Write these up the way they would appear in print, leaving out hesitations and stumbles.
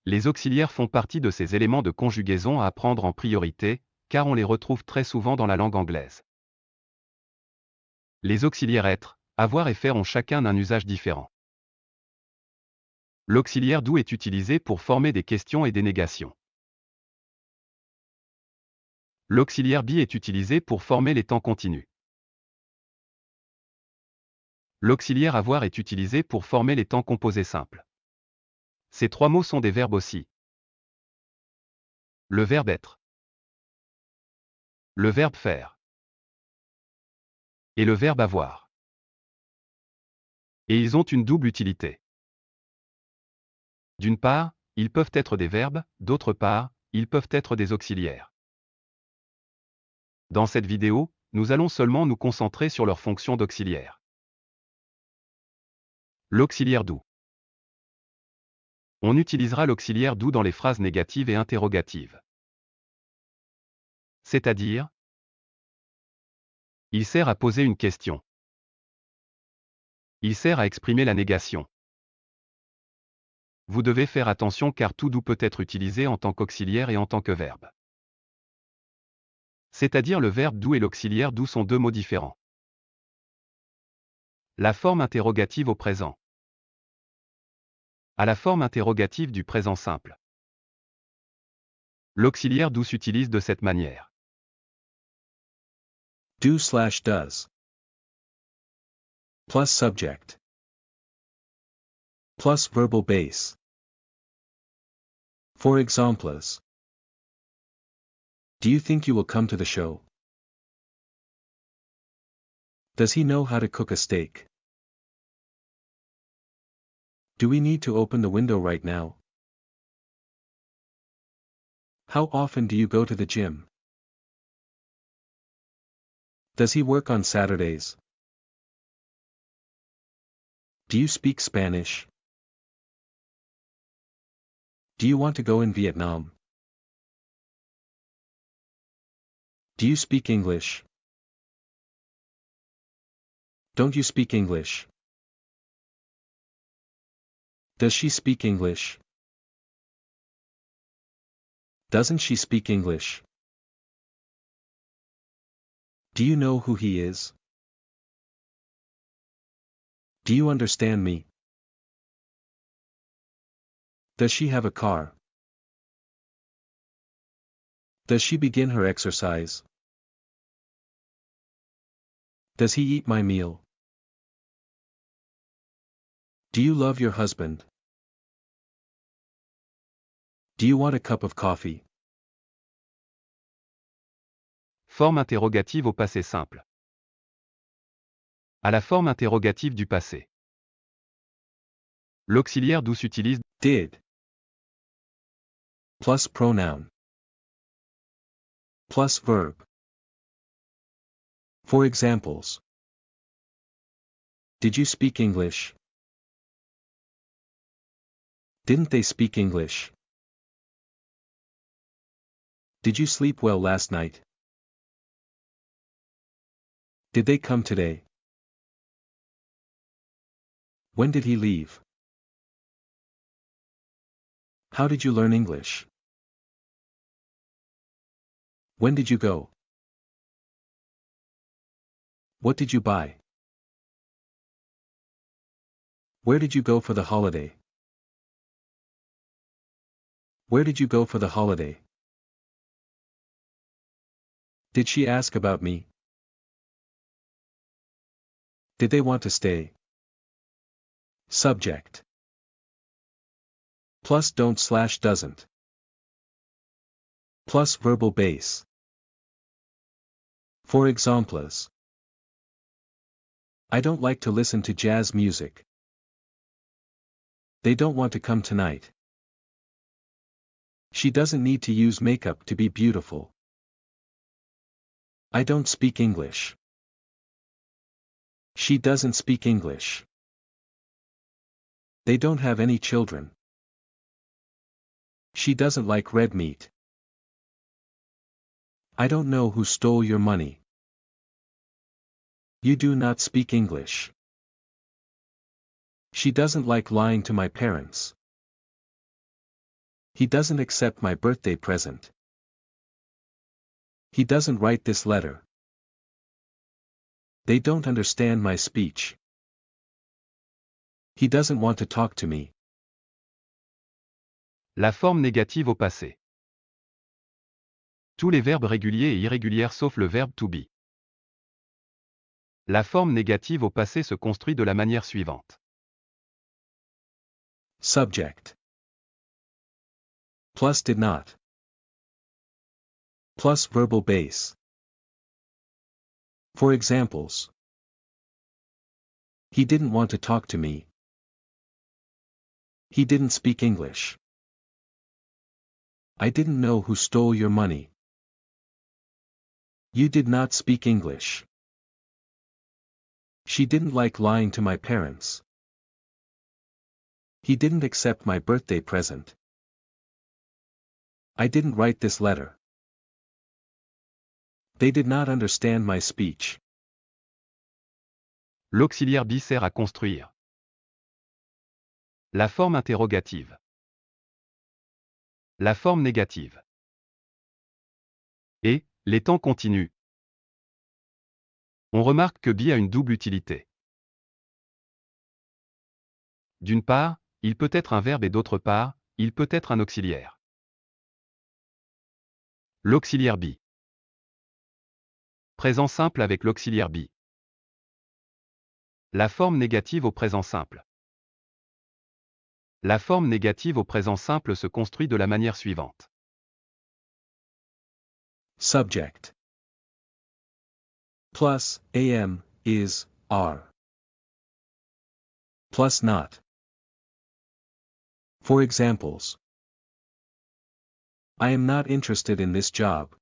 Les auxiliaires font partie de ces éléments de conjugaison à apprendre en priorité, car on les retrouve très souvent dans la langue anglaise. Les auxiliaires être, avoir et faire ont chacun un usage différent. L'auxiliaire do est utilisé pour former des questions et des négations. L'auxiliaire be est utilisé pour former les temps continus. L'auxiliaire avoir est utilisé pour former les temps composés simples. Ces trois mots sont des verbes aussi. Le verbe être, le verbe faire et le verbe avoir. Et ils ont une double utilité. D'une part, ils peuvent être des verbes, d'autre part, ils peuvent être des auxiliaires. Dans cette vidéo, nous allons seulement nous concentrer sur leur fonction d'auxiliaire. L'auxiliaire do. On utilisera l'auxiliaire do dans les phrases négatives et interrogatives. C'est-à-dire, il sert à poser une question. Il sert à exprimer la négation. Vous devez faire attention car tout do peut être utilisé en tant qu'auxiliaire et en tant que verbe. C'est-à-dire le verbe do et l'auxiliaire do sont deux mots différents. La forme interrogative au présent. À la forme interrogative du présent simple. L'auxiliaire do s'utilise de cette manière. Do/does. Plus subject. Plus verbal base. For examples. Do you think you will come to the show? Does he know how to cook a steak? Do we need to open the window right now? How often do you go to the gym? Does he work on Saturdays? Do you speak Spanish? Do you want to go in Vietnam? Do you speak English? Don't you speak English? Does she speak English? Doesn't she speak English? Do you know who he is? Do you understand me? Does she have a car? Does she begin her exercise? Does he eat my meal? Do you love your husband? Do you want a cup of coffee? Forme interrogative au passé simple. À la forme interrogative du passé. L'auxiliaire do s'utilise Did. Plus pronoun. Plus verb. For examples. Did you speak English? Didn't they speak English? Did you sleep well last night? Did they come today? When did he leave? How did you learn English? When did you go? What did you buy? Where did you go for the holiday? Where did you go for the holiday? Did she ask about me? Did they want to stay? Subject. Plus don't/doesn't. Plus verbal base. For examples. I don't like to listen to jazz music. They don't want to come tonight. She doesn't need to use makeup to be beautiful. I don't speak English. She doesn't speak English. They don't have any children. She doesn't like red meat. I don't know who stole your money. You do not speak English. She doesn't like lying to my parents. He doesn't accept my birthday present. He doesn't write this letter. They don't understand my speech. He doesn't want to talk to me. La forme négative au passé. Tous les verbes réguliers et irréguliers sauf le verbe to be. La forme négative au passé se construit de la manière suivante. Subject. Plus did not. Plus verbal base. For examples. He didn't want to talk to me. He didn't speak English. I didn't know who stole your money. You did not speak English. She didn't like lying to my parents. He didn't accept my birthday present. I didn't write this letter. They did not understand my speech. L'auxiliaire be sert à construire. La forme interrogative. La forme négative. Et, les temps continus. On remarque que be a une double utilité. D'une part, il peut être un verbe et d'autre part, il peut être un auxiliaire. L'auxiliaire be. Présent simple avec l'auxiliaire be. La forme négative au présent simple. La forme négative au présent simple se construit de la manière suivante. Subject. Plus, am, is, are. Plus not. For examples. I am not interested in this job.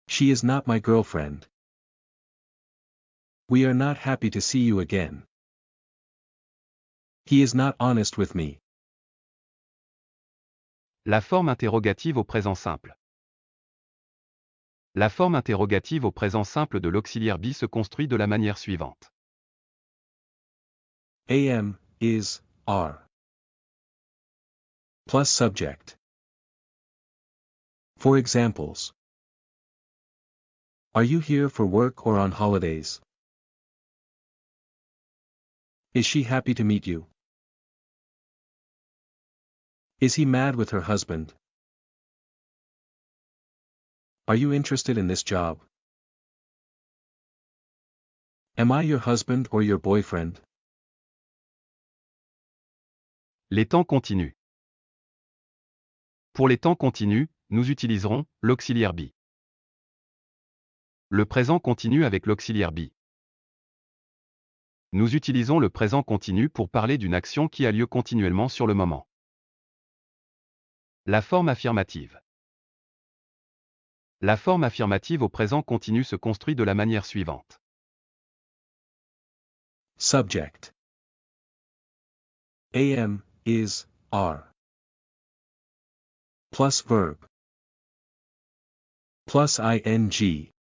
She is not my girlfriend. We are not happy to see you again. He is not honest with me. La forme interrogative au présent simple. La forme interrogative au présent simple de l'auxiliaire be se construit de la manière suivante. Am, is, are. Plus subject. For examples. Are you here for work or on holidays? Is she happy to meet you? Is he mad with her husband? Are you interested in this job? Am I your husband or your boyfriend? Les temps continus. Pour les temps continus, nous utiliserons l'auxiliaire be. Le présent continu avec l'auxiliaire be. Nous utilisons le présent continu pour parler d'une action qui a lieu continuellement sur le moment. La forme affirmative. La forme affirmative au présent continu se construit de la manière suivante. Subject. Am, is, are. Plus verb. Plus ing.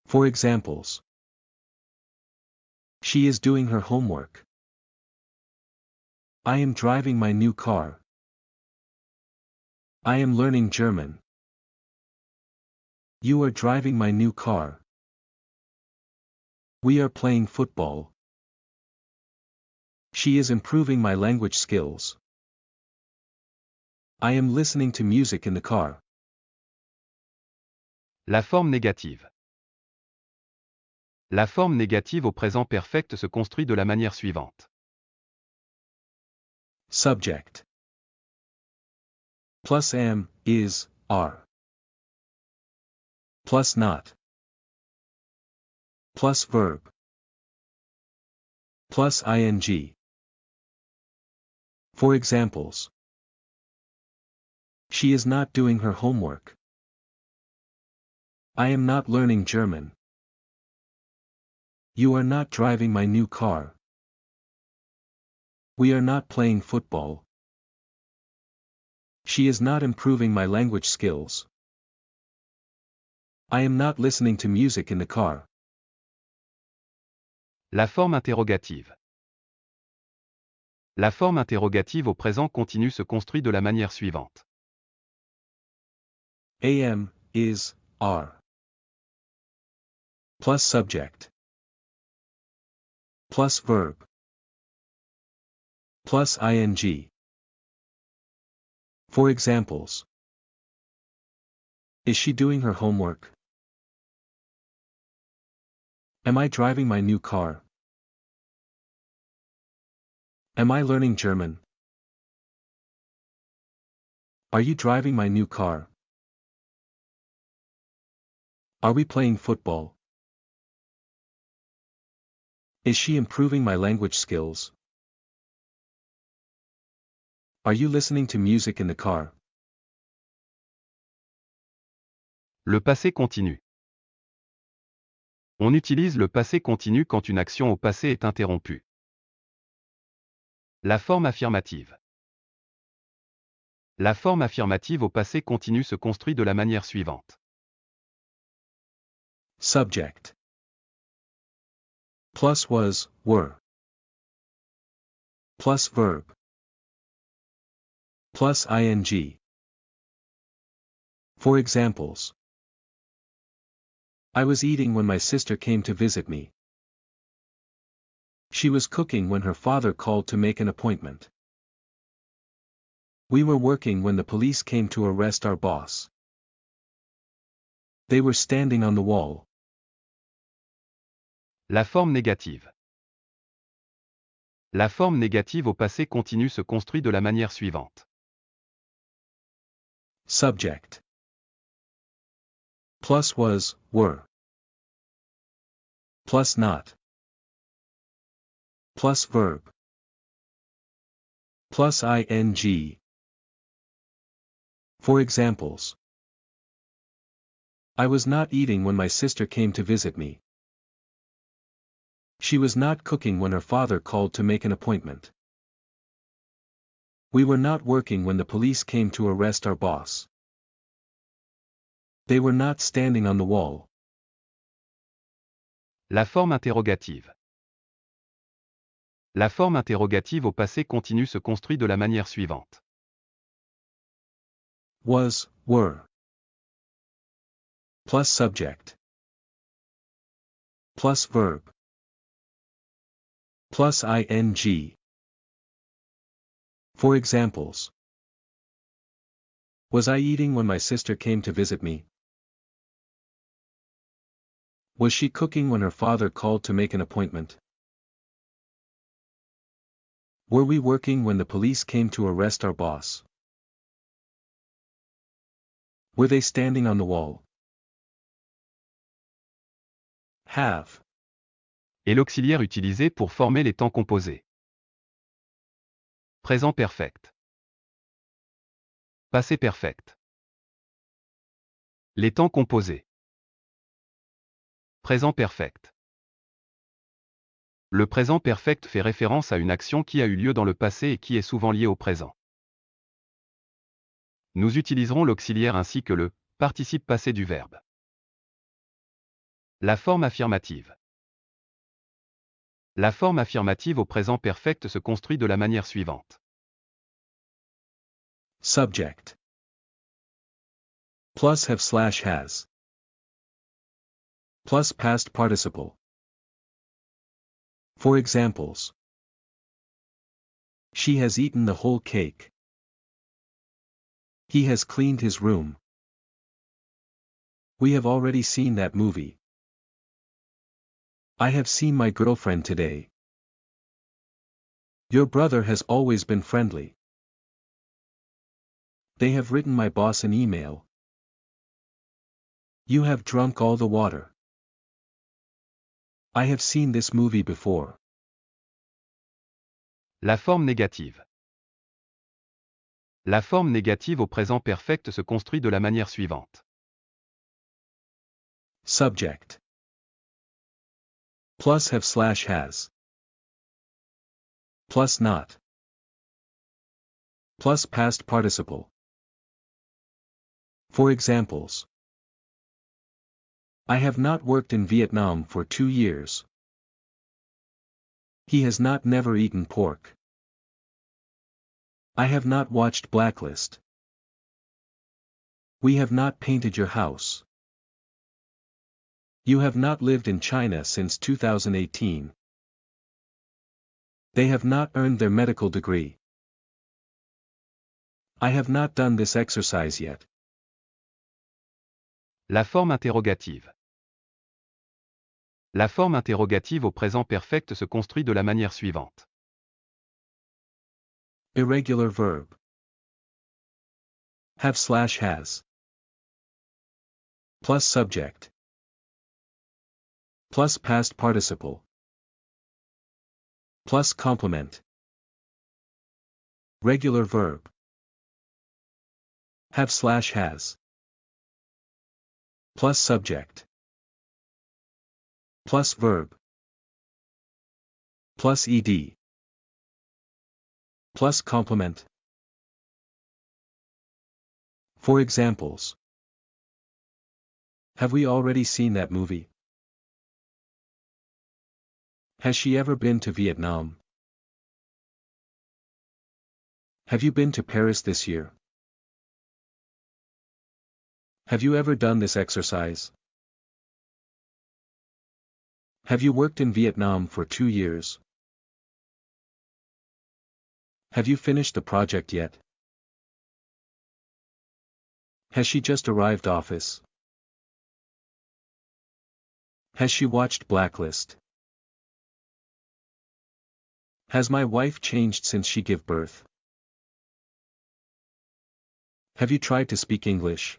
For examples. She is doing her homework. I am driving my new car. I am learning German. You are driving my new car. We are playing football. She is improving my language skills. I am listening to music in the car. La forme négative. La forme négative au présent perfect se construit de la manière suivante. Subject. Plus am, is, are. Plus not. Plus verb. Plus ing. For examples. She is not doing her homework. I am not learning German. You are not driving my new car. We are not playing football. She is not improving my language skills. I am not listening to music in the car. La forme interrogative. La forme interrogative au présent continu se construit de la manière suivante. Am, is, are. Plus subject. Plus verb. Plus ing. For examples. Is she doing her homework? Am I driving my new car? Am I learning German? Are you driving my new car? Are we playing football? Is she improving my language skills? Are you listening to music in the car? Le passé continu. On utilise le passé continu quand une action au passé est interrompue. La forme affirmative. La forme affirmative au passé continu se construit de la manière suivante. Subject. Plus was, were. Plus verb. Plus ing. For examples. I was eating when my sister came to visit me. She was cooking when her father called to make an appointment. We were working when the police came to arrest our boss. They were standing on the wall. La forme négative. La forme négative au passé continu se construit de la manière suivante. Subject. Plus was, were. Plus not. Plus verb. Plus ing. For examples. I was not eating when my sister came to visit me. She was not cooking when her father called to make an appointment. We were not working when the police came to arrest our boss. They were not standing on the wall. La forme interrogative. La forme interrogative au passé continu se construit de la manière suivante. Was, were. Plus subject. Plus verb. Plus ing. For examples. Was I eating when my sister came to visit me? Was she cooking when her father called to make an appointment? Were we working when the police came to arrest our boss? Were they standing on the wall? Have. Et l'auxiliaire utilisé pour former les temps composés. Présent perfect. Passé perfect. Les temps composés. Présent perfect. Le présent perfect fait référence à une action qui a eu lieu dans le passé et qui est souvent liée au présent. Nous utiliserons l'auxiliaire ainsi que le participe passé du verbe. La forme affirmative. La forme affirmative au présent perfect se construit de la manière suivante. Subject. Plus have/has. Plus past participle. For examples. She has eaten the whole cake. He has cleaned his room. We have already seen that movie. I have seen my girlfriend today. Your brother has always been friendly. They have written my boss an email. You have drunk all the water. I have seen this movie before. La forme négative. La forme négative au présent perfect se construit de la manière suivante. Subject. Plus have/has. Plus not. Plus past participle. For examples. I have not worked in Vietnam for 2 years. He has not never eaten pork. I have not watched Blacklist. We have not painted your house. You have not lived in China since 2018. They have not earned their medical degree. I have not done this exercise yet. La forme interrogative. La forme interrogative au présent perfect se construit de la manière suivante. Irregular verb. Have/has. Plus subject. Plus past participle. Plus complement. Regular verb. Have/has. Plus subject. Plus verb. Plus ed. Plus complement. For examples. Have we already seen that movie? Has she ever been to Vietnam? Have you been to Paris this year? Have you ever done this exercise? Have you worked in Vietnam for 2 years? Have you finished the project yet? Has she just arrived office? Has she watched Blacklist? Has my wife changed since she gave birth? Have you tried to speak English?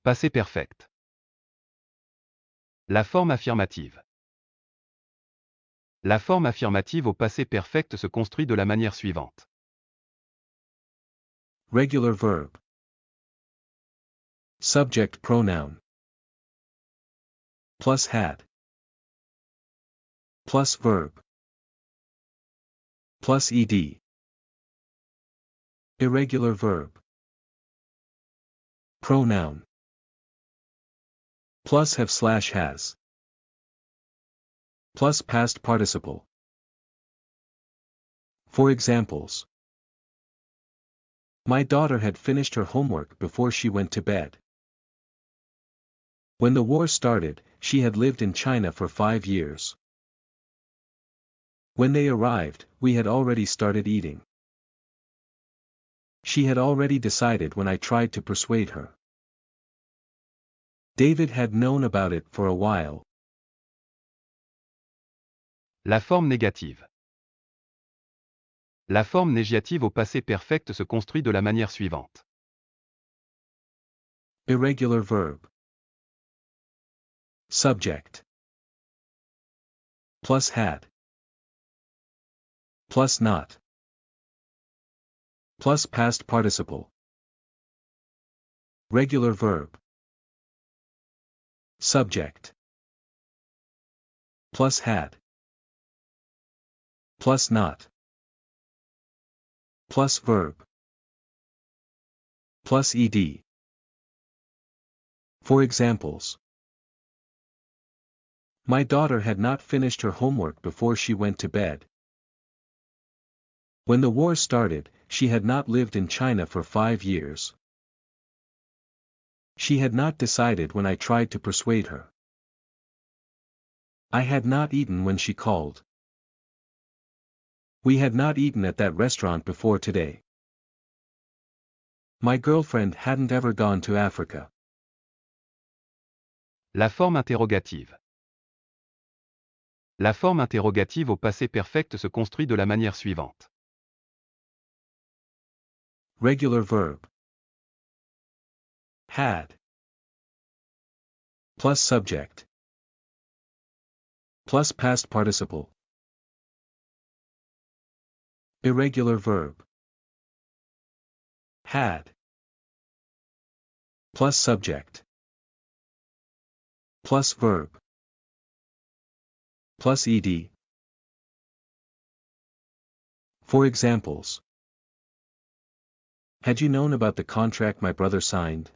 Passé perfect. La forme affirmative. La forme affirmative au passé perfect se construit de la manière suivante. Regular verb. Subject pronoun. Plus had. Plus verb. Plus ed. Irregular verb. Pronoun. Plus have/has. Plus past participle. For examples. My daughter had finished her homework before she went to bed. When the war started, she had lived in China for 5 years. When they arrived, we had already started eating. She had already decided when I tried to persuade her. David had known about it for a while. La forme négative. La forme négative au passé perfect se construit de la manière suivante. Irregular verb. Subject. Plus had. Plus not. Plus past participle. Regular verb. Subject. Plus had. Plus not. Plus verb. Plus ed. For examples. My daughter had not finished her homework before she went to bed. When the war started, she had not lived in China for 5 years. She had not decided when I tried to persuade her. I had not eaten when she called. We had not eaten at that restaurant before today. My girlfriend hadn't ever gone to Africa. La forme interrogative. La forme interrogative au passé perfect se construit de la manière suivante. Regular verb. Had. Plus subject. Plus past participle. Irregular verb. Had. Plus subject. Plus verb. Plus ed. For examples. Had you known about the contract my brother signed?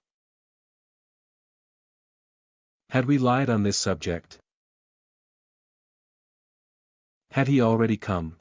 Had we lied on this subject? Had he already come?